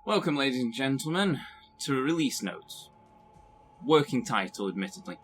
Welcome, ladies and gentlemen, to Release Notes. Working title, admittedly.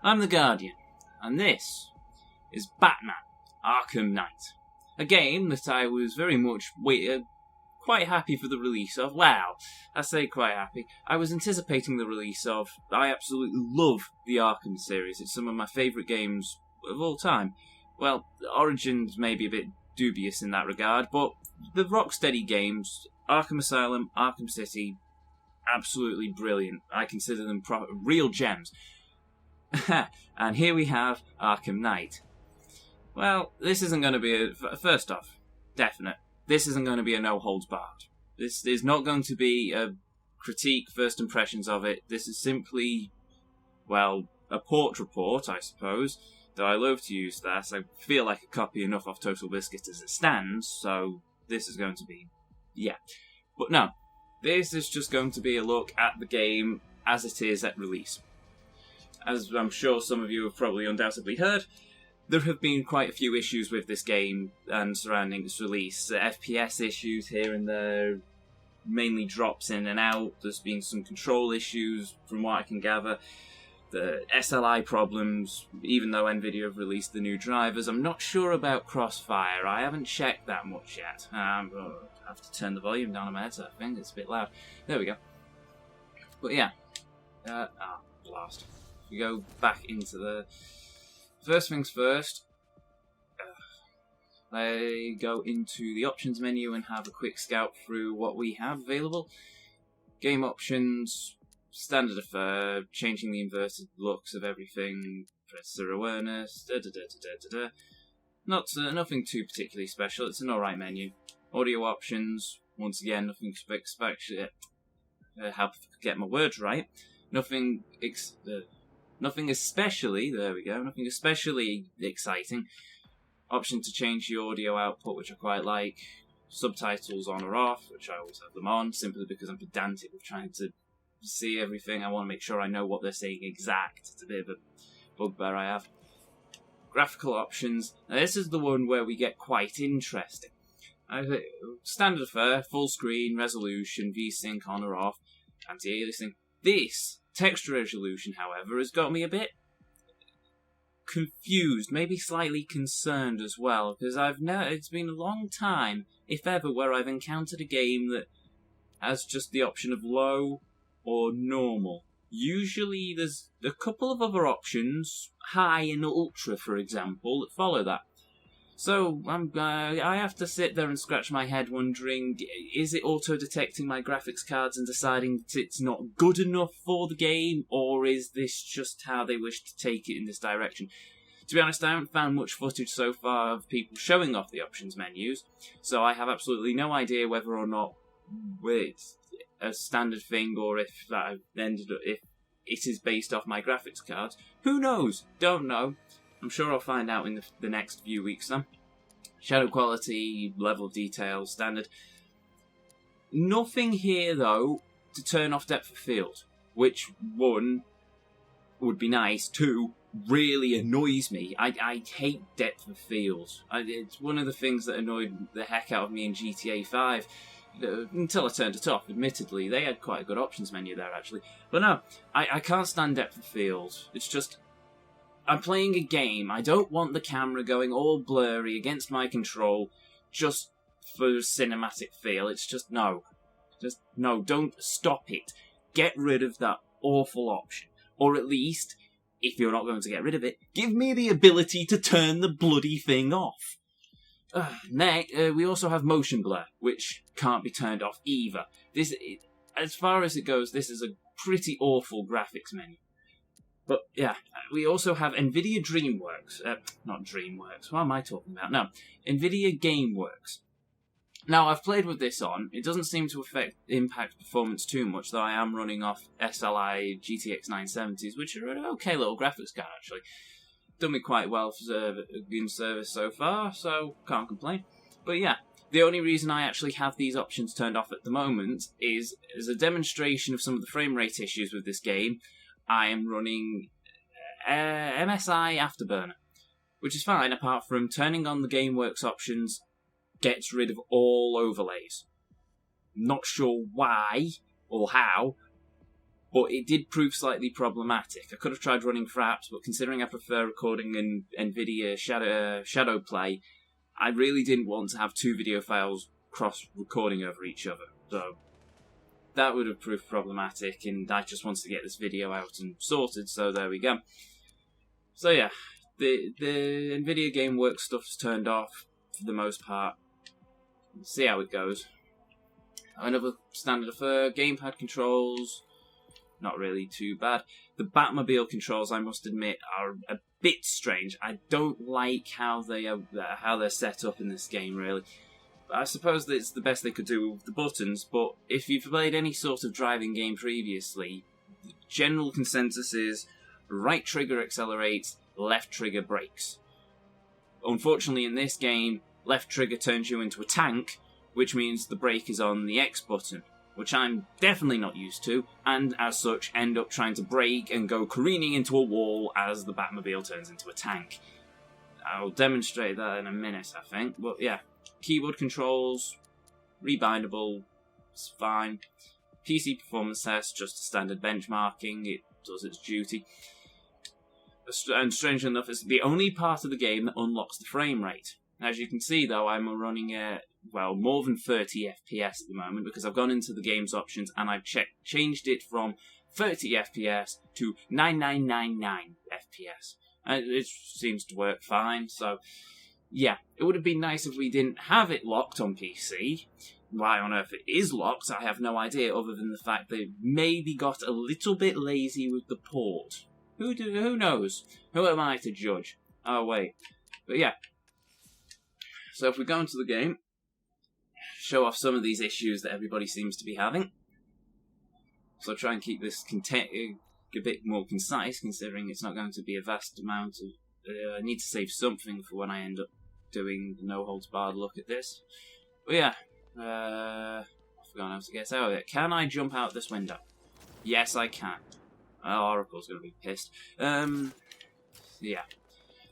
I'm the Guardian, and this is Batman: Arkham Knight. A game that I was very much quite happy for the release of. Wow, I say quite happy. I was anticipating the release of. I absolutely love the Arkham series. It's some of my favourite games of all time. Well, Origins may be a bit dubious in that regard, but the Rocksteady games, Arkham Asylum, Arkham City, absolutely brilliant. I consider them real gems. And here we have Arkham Knight. Well, this isn't going to be first off, definite. This isn't going to be a no-holds-barred. This is not going to be a critique, first impressions of it. This is simply, well, a port report, I suppose. Though I love to use that. I feel like a copy enough of Total Biscuit as it stands, so this is going to be, yeah. But no, this is just going to be a look at the game as it is at release. As I'm sure some of you have probably undoubtedly heard, there have been quite a few issues with this game and surrounding its release. FPS issues here and there, mainly drops in and out. There's been some control issues from what I can gather. The SLI problems, even though Nvidia have released the new drivers. I'm not sure about Crossfire. I haven't checked that much yet. I have to turn the volume down on my headset. I think it's a bit loud. There we go. But yeah. Blast. If we go back into the... First things first. I go into the options menu and have a quick scout through what we have available. Game options... Standard affair, changing the inverted looks of everything, processor awareness, nothing too particularly special, it's an alright menu. Audio options, once again, nothing special, help get my words right. Nothing especially, there we go, nothing especially exciting. Option to change the audio output, which I quite like. Subtitles on or off, which I always have them on, simply because I'm pedantic with trying to see everything. I want to make sure I know what they're saying exact. It's a bit of a bugbear I have. Graphical options. Now this is the one where we get quite interesting. Standard affair, full screen, resolution, VSync on or off, anti-aliasing. This texture resolution, however, has got me a bit confused, maybe slightly concerned as well, because it's been a long time, if ever, where I've encountered a game that has just the option of low or normal. Usually there's a couple of other options, high and ultra for example, that follow that. So I have to sit there and scratch my head wondering, is it auto-detecting my graphics cards and deciding that it's not good enough for the game, or is this just how they wish to take it in this direction? To be honest, I haven't found much footage so far of people showing off the options menus, so I have absolutely no idea whether or not it's a standard thing, or if it is based off my graphics cards. Who knows? Don't know. I'm sure I'll find out in the next few weeks then. Shadow quality, level of detail, standard. Nothing here though to turn off depth of field, which one would be nice, two really annoys me. I hate depth of field. It's one of the things that annoyed the heck out of me in GTA 5. Until I turned it off, admittedly. They had quite a good options menu there, actually. But no, I can't stand depth of field. It's just, I'm playing a game. I don't want the camera going all blurry against my control just for cinematic feel. It's just, no. Just, no, don't stop it. Get rid of that awful option. Or at least, if you're not going to get rid of it, give me the ability to turn the bloody thing off. Next, we also have motion blur, which can't be turned off either. As far as it goes, this is a pretty awful graphics menu. But yeah, we also have Nvidia DreamWorks. Not DreamWorks, what am I talking about? No, Nvidia GameWorks. Now, I've played with this on. It doesn't seem to impact performance too much, though I am running off SLI GTX 970s, which are an okay little graphics card, actually. Done me quite well in service so far, so can't complain. But yeah, the only reason I actually have these options turned off at the moment is as a demonstration of some of the frame rate issues with this game. I am running MSI Afterburner, which is fine apart from turning on the GameWorks options gets rid of all overlays. Not sure why or how, but it did prove slightly problematic. I could have tried running Fraps, but considering I prefer recording in NVIDIA Shadow Play, I really didn't want to have two video files cross-recording over each other. So that would have proved problematic, and I just wanted to get this video out and sorted, so there we go. So yeah, the NVIDIA GameWorks stuff's turned off for the most part. We'll see how it goes. Another standard affair, gamepad controls, not really too bad. The Batmobile controls, I must admit, are a bit strange. I don't like how they're set up in this game, really. I suppose that it's the best they could do with the buttons, but if you've played any sort of driving game previously, the general consensus is right trigger accelerates, left trigger brakes. Unfortunately, in this game, left trigger turns you into a tank, which means the brake is on the X button, which I'm definitely not used to, and as such end up trying to brake and go careening into a wall as the Batmobile turns into a tank. I'll demonstrate that in a minute, I think, but yeah. Keyboard controls, rebindable, it's fine. PC performance test, just a standard benchmarking, it does its duty. And strangely enough, it's the only part of the game that unlocks the frame rate. As you can see, though, I'm running at, well, more than 30 FPS at the moment, because I've gone into the game's options and I've changed it from 30 FPS to 9999 FPS. And it seems to work fine, so yeah, it would have been nice if we didn't have it locked on PC. Why on earth it is locked, I have no idea, other than the fact they maybe got a little bit lazy with the port. Who knows? Who am I to judge? Oh, wait. But yeah. So if we go into the game, show off some of these issues that everybody seems to be having. So I'll try and keep this a bit more concise, considering it's not going to be a vast amount of... I need to save something for when I end up doing the no-holds-barred look at this. But yeah, I've forgotten how to get out of it. Can I jump out this window? Yes, I can. Well, Oracle's going to be pissed. Yeah.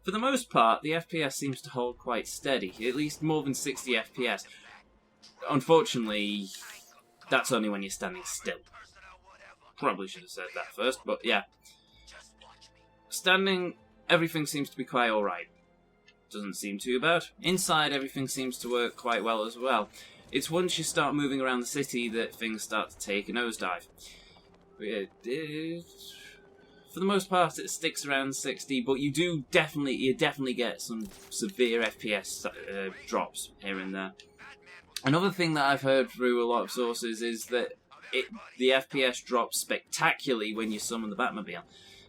For the most part, the FPS seems to hold quite steady, at least more than 60 FPS. Unfortunately, that's only when you're standing still. Probably should have said that first, but yeah. Standing, everything seems to be quite alright. Doesn't seem too bad. Inside, everything seems to work quite well as well. It's once you start moving around the city that things start to take a nosedive. For the most part, it sticks around 60, but you definitely get some severe FPS drops here and there. Another thing that I've heard through a lot of sources is that the FPS drops spectacularly when you summon the Batmobile.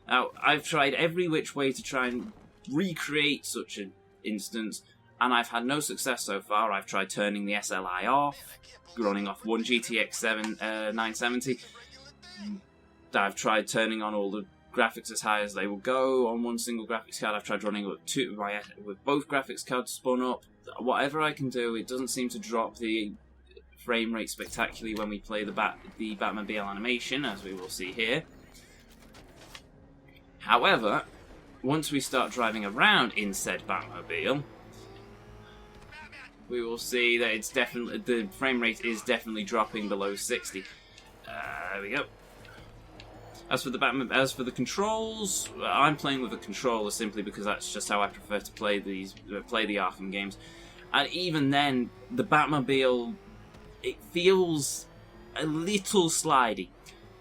Now, I've tried every which way to try and recreate such an instance, and I've had no success so far. I've tried turning the SLI off, running off one GTX 970. I've tried turning on all the graphics as high as they will go on one single graphics card. I've tried running with both graphics cards spun up. Whatever I can do, it doesn't seem to drop the frame rate spectacularly when we play the Batmobile animation, as we will see here. However, once we start driving around in said Batmobile, we will see that it's definitely the frame rate is definitely dropping below 60. There we go. As for the controls, I'm playing with a controller simply because that's just how I prefer to play the Arkham games. And even then, the Batmobile, it feels a little slidey.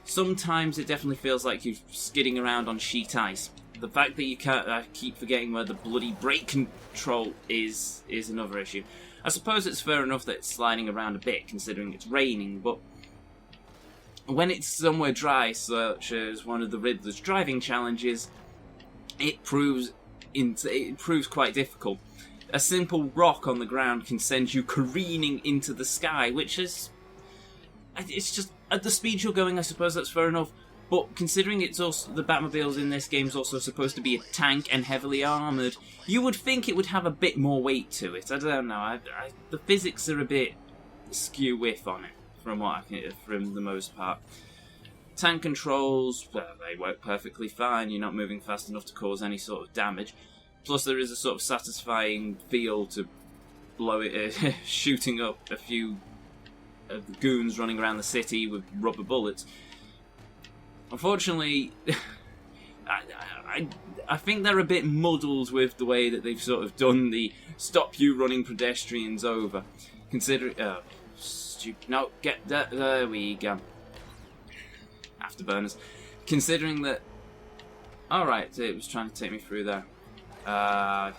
Sometimes it definitely feels like you're skidding around on sheet ice. The fact that you can't, I keep forgetting where the bloody brake control is another issue. I suppose it's fair enough that it's sliding around a bit, considering it's raining, but when it's somewhere dry, such as one of the Riddler's driving challenges, it proves quite difficult. A simple rock on the ground can send you careening into the sky, which is... It's just, at the speed you're going, I suppose that's fair enough, but considering it's also the Batmobiles in this game is also supposed to be a tank and heavily armoured, you would think it would have a bit more weight to it. I don't know, the physics are a bit skew-whiff on it, from the most part. Tank controls, well, they work perfectly fine. You're not moving fast enough to cause any sort of damage. Plus, there is a sort of satisfying feel to blow it, shooting up a few of the goons running around the city with rubber bullets. Unfortunately, I think they're a bit muddled with the way that they've sort of done the stop you running pedestrians over. Considering... stupid... No, get... There we go. Afterburners. Considering that... Alright, it was trying to take me through there.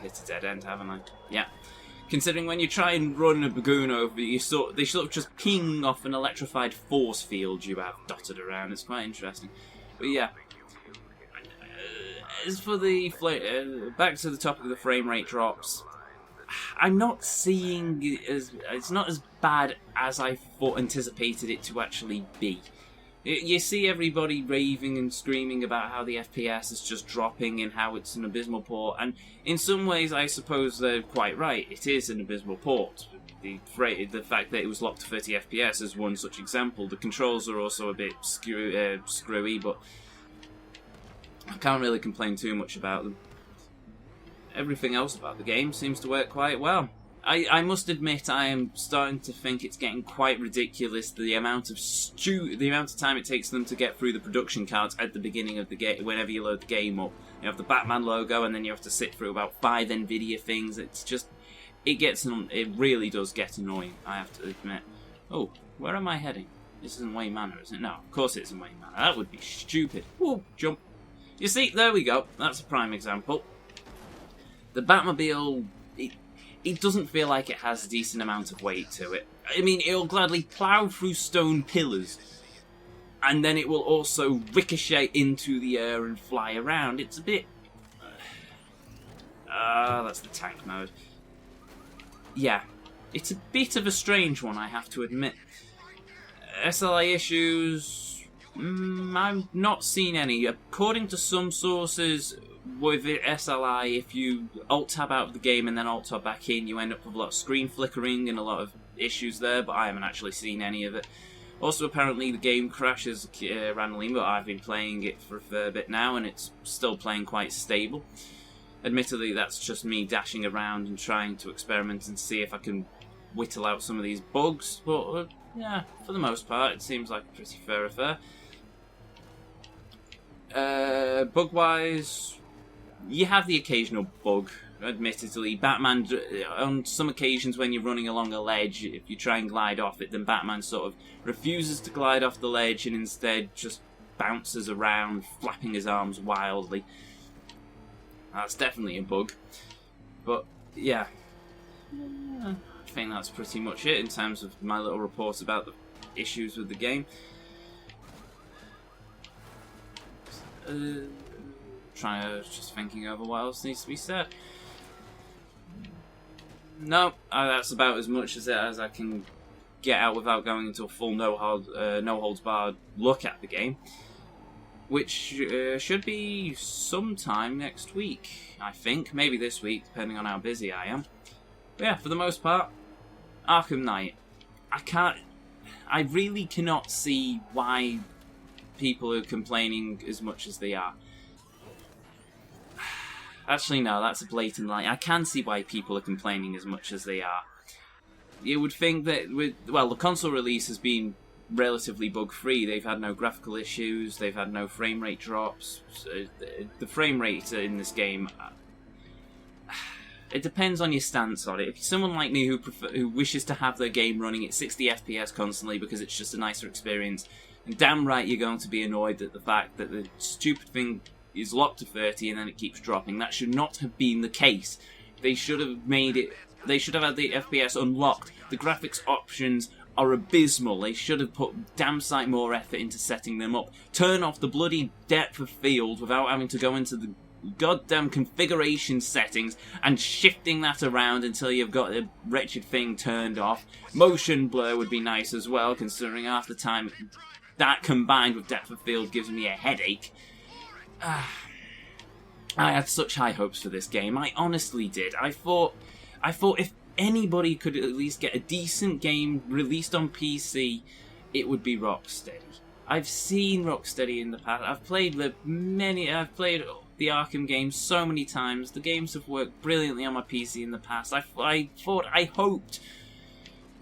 Hit a dead end, haven't I? Yeah. Considering when you try and run a bagoon over, they sort of just ping off an electrified force field you have dotted around. It's quite interesting. But yeah. As for the... back to the topic of the frame rate drops, I'm not seeing... It's not as bad as I anticipated it to actually be. You see everybody raving and screaming about how the FPS is just dropping and how it's an abysmal port, and in some ways I suppose they're quite right. It is an abysmal port. The fact that it was locked to 30 FPS is one such example. The controls are also a bit screwy, but I can't really complain too much about them. Everything else about the game seems to work quite well. I must admit, I am starting to think it's getting quite ridiculous, the amount of time it takes them to get through the production cards at the beginning of the game, whenever you load the game up. You have the Batman logo, and then you have to sit through about 5 NVIDIA things. It's just, it really does get annoying, I have to admit. Oh, where am I heading? This isn't Wayne Manor, is it? No, of course it isn't Wayne Manor. That would be stupid. Whoa, jump. You see, there we go. That's a prime example. The Batmobile... It doesn't feel like it has a decent amount of weight to it. I mean, it'll gladly plough through stone pillars, and then it will also ricochet into the air and fly around. It's a bit... that's the tank mode. Yeah, it's a bit of a strange one, I have to admit. SLI issues... I've not seen any. According to some sources... With SLI, if you alt-tab out of the game and then alt-tab back in, you end up with a lot of screen flickering and a lot of issues there, but I haven't actually seen any of it. Also, apparently the game crashes randomly, but I've been playing it for a fair bit now, and it's still playing quite stable. Admittedly, that's just me dashing around and trying to experiment and see if I can whittle out some of these bugs, but yeah, for the most part, it seems like a pretty fair affair. Bug-wise... You have the occasional bug, admittedly. Batman, on some occasions when you're running along a ledge, if you try and glide off it, then Batman sort of refuses to glide off the ledge and instead just bounces around, flapping his arms wildly. That's definitely a bug. But, yeah. I think that's pretty much it in terms of my little report about the issues with the game. Just thinking over what else needs to be said. No, that's about as much as I can get out without going into a full no holds barred look at the game, which should be sometime next week, I think. Maybe this week, depending on how busy I am. But yeah, for the most part, Arkham Knight. I really cannot see why people are complaining as much as they are. Actually, no, that's a blatant lie. I can see why people are complaining as much as they are. You would think that, the console release has been relatively bug-free. They've had no graphical issues, they've had no frame rate drops. The frame rate in this game... It depends on your stance on it. If you're someone like me who wishes to have their game running at 60 FPS constantly because it's just a nicer experience, and damn right you're going to be annoyed at the fact that the stupid thing is locked to 30 and then it keeps dropping. That should not have been the case. They should have made it... They should have had the FPS unlocked. The graphics options are abysmal. They should have put damn sight more effort into setting them up. Turn off the bloody depth of field without having to go into the goddamn configuration settings and shifting that around until you've got the wretched thing turned off. Motion blur would be nice as well, considering half the time that combined with depth of field gives me a headache. I had such high hopes for this game. I honestly did. I thought if anybody could at least get a decent game released on PC, it would be Rocksteady. I've seen Rocksteady in the past. I've played the Arkham games so many times. The games have worked brilliantly on my PC in the past. I hoped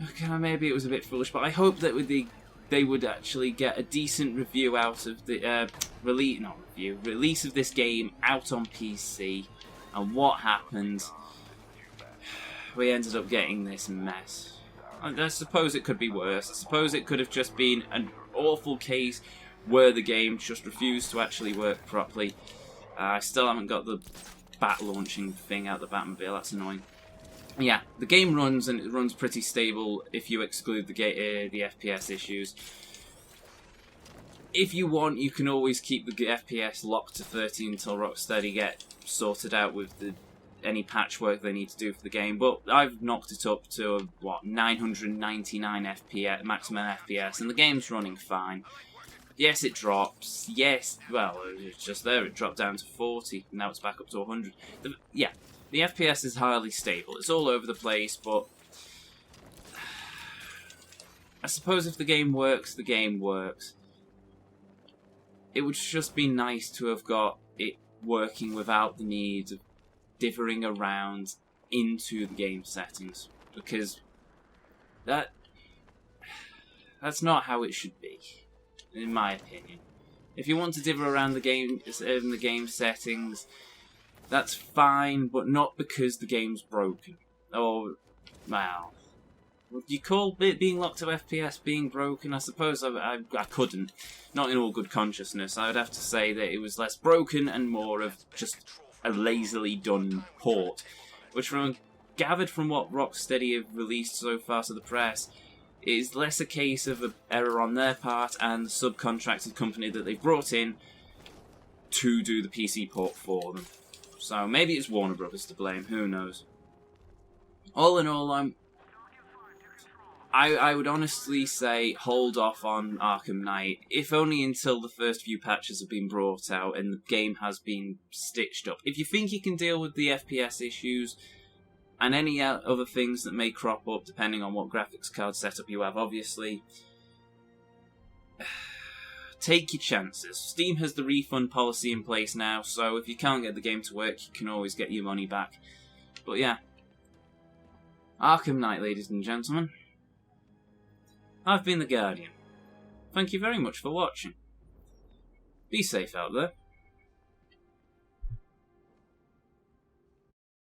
okay, maybe it was a bit foolish, but I hope that they would actually get a decent review out of the release of this game out on PC. And what happened? We ended up getting this mess. I suppose it could be worse. I suppose it could have just been an awful case where the game just refused to actually work properly. I still haven't got the bat launching thing out the Batmobile. That's annoying. Yeah, the game runs, and it runs pretty stable if you exclude the FPS issues. If you want, you can always keep the FPS locked to 30 until Rocksteady get sorted out with any patchwork they need to do for the game. But I've knocked it up to, 999 FPS, maximum FPS, and the game's running fine. Yes, it drops. Yes, well, it's just there. It dropped down to 40, and now it's back up to 100. The FPS is highly stable. It's all over the place, but I suppose if the game works, the game works. It would just be nice to have got it working without the need of divvying around into the game settings, because that's not how it should be, in my opinion. If you want to divvy around the game in the game settings, that's fine, but not because the game's broken. Or, well, would you call it being locked to FPS being broken? I suppose I couldn't. Not in all good consciousness. I would have to say that it was less broken and more of just a lazily done port. Which, gathered from what Rocksteady have released so far to the press, is less a case of an error on their part and the subcontracted company that they've brought in to do the PC port for them. So maybe it's Warner Brothers to blame, who knows. All in all, I would honestly say hold off on Arkham Knight, if only until the first few patches have been brought out and the game has been stitched up. If you think you can deal with the FPS issues and any other things that may crop up depending on what graphics card setup you have, obviously, take your chances. Steam has the refund policy in place now, so if you can't get the game to work, you can always get your money back. But yeah, Arkham Knight, ladies and gentlemen. I've been the Guardian. Thank you very much for watching. Be safe out there.